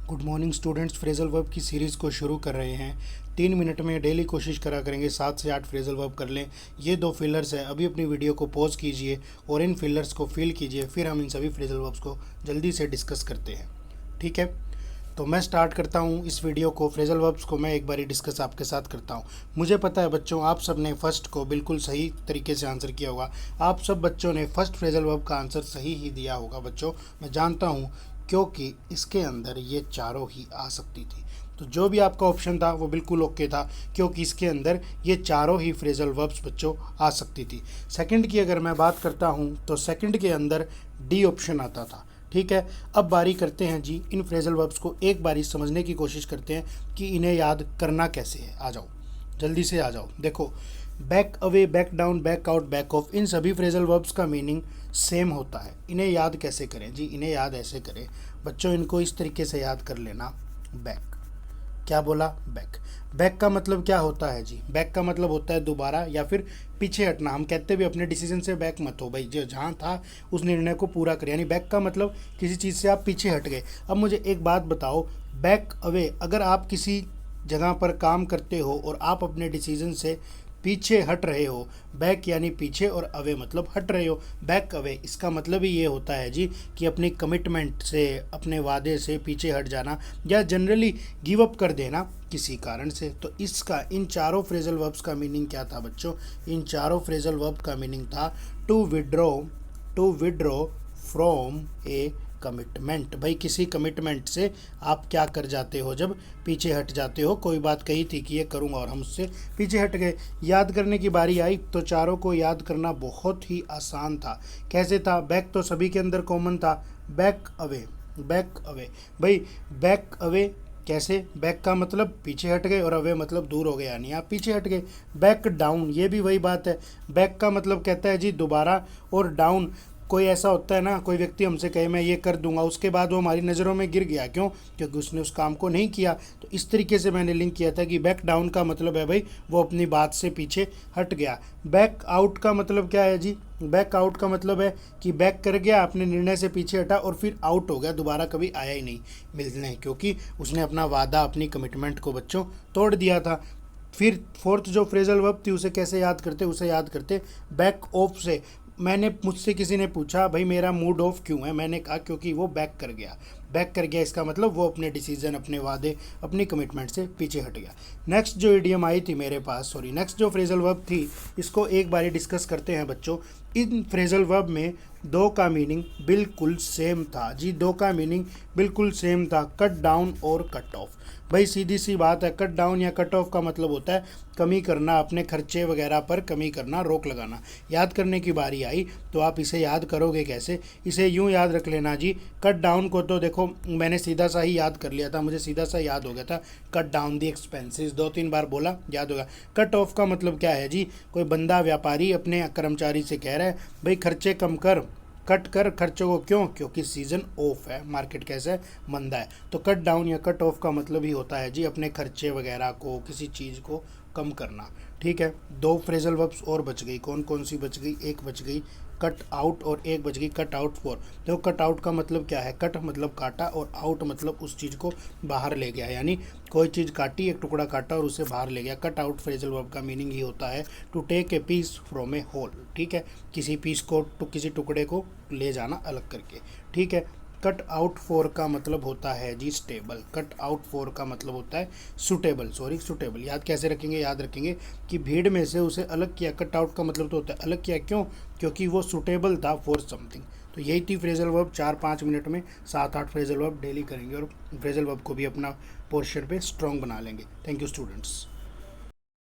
Good morning students. Phrasal verb की series को शुरू कर रहे हैं। 3 मिनट में डेली कोशिश करा करेंगे 7 से 8 फ्रेजल वर्ब कर लें। ये 2 फिलर्स है। अभी अपनी वीडियो को पॉज कीजिए और इन फिलर्स को फिल कीजिए, फिर हम इन सभी फ्रेजल वर्ब्स को जल्दी से डिस्कस करते हैं। ठीक है, तो मैं स्टार्ट करता हूँ इस वीडियो को। फ्रेजल वर्ब्स को मैं एक बारी डिस्कस आपके साथ करता हूँ। मुझे पता है बच्चों, आप सब ने फर्स्ट को बिल्कुल सही तरीके से आंसर किया होगा। आप सब बच्चों ने फर्स्ट फ्रेजल वर्ब का आंसर सही ही दिया होगा बच्चों, मैं जानता हूँ, क्योंकि इसके अंदर ये चारों ही आ सकती थी। तो जो भी आपका ऑप्शन था वो बिल्कुल ओके था, क्योंकि इसके अंदर ये चारों ही फ्रेजल वर्ब्स बच्चों आ सकती थी। सेकंड की अगर मैं बात करता हूँ तो सेकंड के अंदर डी ऑप्शन आता था। ठीक है, अब बारी करते हैं जी इन फ्रेजल वर्ब्स को एक बारी समझने की कोशिश करते हैं कि इन्हें याद करना कैसे है। आ जाओ, जल्दी से आ जाओ। देखो, back away, back down, back out, back off, इन सभी फ्रेजल वर्ब्स का मीनिंग सेम होता है। इन्हें याद कैसे करें जी? इन्हें याद ऐसे करें बच्चों, इनको इस तरीके से याद कर लेना। बैक, क्या बोला? बैक। बैक का मतलब क्या होता है जी? बैक का मतलब होता है दोबारा या फिर पीछे हटना। हम कहते भी अपने डिसीजन से बैक मत हो भाई, जो जहाँ था उस निर्णय को पूरा करें। यानी बैक का मतलब किसी चीज़ से आप पीछे हट गए। अब मुझे एक बात बताओ, बैक अवे, अगर आप किसी जगह पर काम करते हो और आप अपने डिसीजन से पीछे हट रहे हो, बैक यानी पीछे और अवे मतलब हट रहे हो। बैक अवे इसका मतलब ही ये होता है जी कि अपनी कमिटमेंट से, अपने वादे से पीछे हट जाना या जनरली गिव अप कर देना किसी कारण से। तो इसका, इन चारों फ्रेजल वर्ब्स का मीनिंग क्या था बच्चों? इन चारों फ्रेजल वर्ब का मीनिंग था to withdraw, to withdraw from a commitment. भाई किसी कमिटमेंट से आप क्या कर जाते हो जब पीछे हट जाते हो। कोई बात कही थी कि ये करूँगा और हम उससे पीछे हट गए। याद करने की बारी आई तो चारों को याद करना बहुत ही आसान था। कैसे था? बैक तो सभी के अंदर कॉमन था। बैक अवे, बैक अवे, भाई बैक अवे कैसे? बैक का मतलब पीछे हट गए और अवे मतलब दूर हो गए, यानी आप पीछे हट गए। बैक डाउन, ये भी वही बात है। बैक का मतलब कहता है जी दोबारा, और डाउन, कोई ऐसा होता है ना, कोई व्यक्ति हमसे कहे मैं ये कर दूंगा, उसके बाद वो हमारी नज़रों में गिर गया, क्यों? क्योंकि उसने उस काम को नहीं किया। तो इस तरीके से मैंने लिंक किया था कि बैक डाउन का मतलब है भाई वो अपनी बात से पीछे हट गया। बैक आउट का मतलब क्या है जी? बैक आउट का मतलब है कि बैक कर गया, अपने निर्णय से पीछे हटा और फिर आउट हो गया, दोबारा कभी आया ही नहीं मिलने, क्योंकि उसने अपना वादा, अपनी कमिटमेंट को बच्चों तोड़ दिया था। फिर फोर्थ जो फ्रेजल वर्ब थी उसे कैसे याद करते? उसे याद करते बैक ऑफ से। मैंने, मुझसे किसी ने पूछा भाई मेरा मूड ऑफ क्यों है, मैंने कहा क्योंकि वो बैक कर गया। बैक कर गया इसका मतलब वो अपने डिसीजन, अपने वादे, अपनी कमिटमेंट से पीछे हट गया। नेक्स्ट जो इडियम आई थी मेरे पास, सॉरी नेक्स्ट जो फ्रेजल वर्ब थी, इसको एक बारी डिस्कस करते हैं बच्चों। इन फ्रेजल वर्ब में दो का मीनिंग बिल्कुल सेम था जी, दो का मीनिंग बिल्कुल सेम था, कट डाउन और कट ऑफ। भाई सीधी सी बात है, कट डाउन या कट ऑफ का मतलब होता है कमी करना, अपने खर्चे वगैरह पर कमी करना, रोक लगाना। याद करने की बारी आई तो आप इसे याद करोगे कैसे? इसे यूँ याद रख लेना जी, कट डाउन को तो देखो मैंने सीधा सा ही याद कर लिया था, मुझे सीधा सा याद हो गया था, कट डाउन दी एक्सपेंसेस, 2-3 बार बोला, याद होगा। कट ऑफ का मतलब क्या है जी? कोई बंदा, व्यापारी अपने कर्मचारी से कह रहा है भाई खर्चे कम कर, कट कर खर्चों को, क्यों? क्योंकि सीज़न ऑफ है, मार्केट कैसा है? मंदा है। तो कट डाउन या कट ऑफ का मतलब ही होता है जी अपने खर्चे वगैरह को, किसी चीज़ को कम करना। ठीक है, 2 फ्रेजल वर्ब्स और बच गई। कौन कौन सी बच गई? एक बच गई कट आउट और एक बच गई कट आउट फॉर। देखो कट आउट का मतलब क्या है? कट मतलब काटा और आउट मतलब उस चीज़ को बाहर ले गया, यानी कोई चीज़ काटी, एक टुकड़ा काटा और उसे बाहर ले गया। कट आउट फ्रेजल वर्ब का मीनिंग ही होता है to take a piece from a whole. ठीक है, किसी पीस को, किसी टुकड़े को ले जाना अलग करके। ठीक है, कट आउट फोर का मतलब होता है जी स्टेबल। कट आउट फोर का मतलब होता है सुटेबल, सॉरी सुटेबल। याद कैसे रखेंगे? याद रखेंगे कि भीड़ में से उसे अलग किया। कट आउट का मतलब तो होता है अलग किया, क्यों? क्योंकि वो सुटेबल था फॉर समथिंग। तो यही थी फ्रेजल वर्ब। 4-5 मिनट में 7-8 फ्रेजल वर्ब डेली करेंगे और फ्रेजल वर्ब को भी अपना पोर्शन पे स्ट्रॉन्ग बना लेंगे। Thank you students.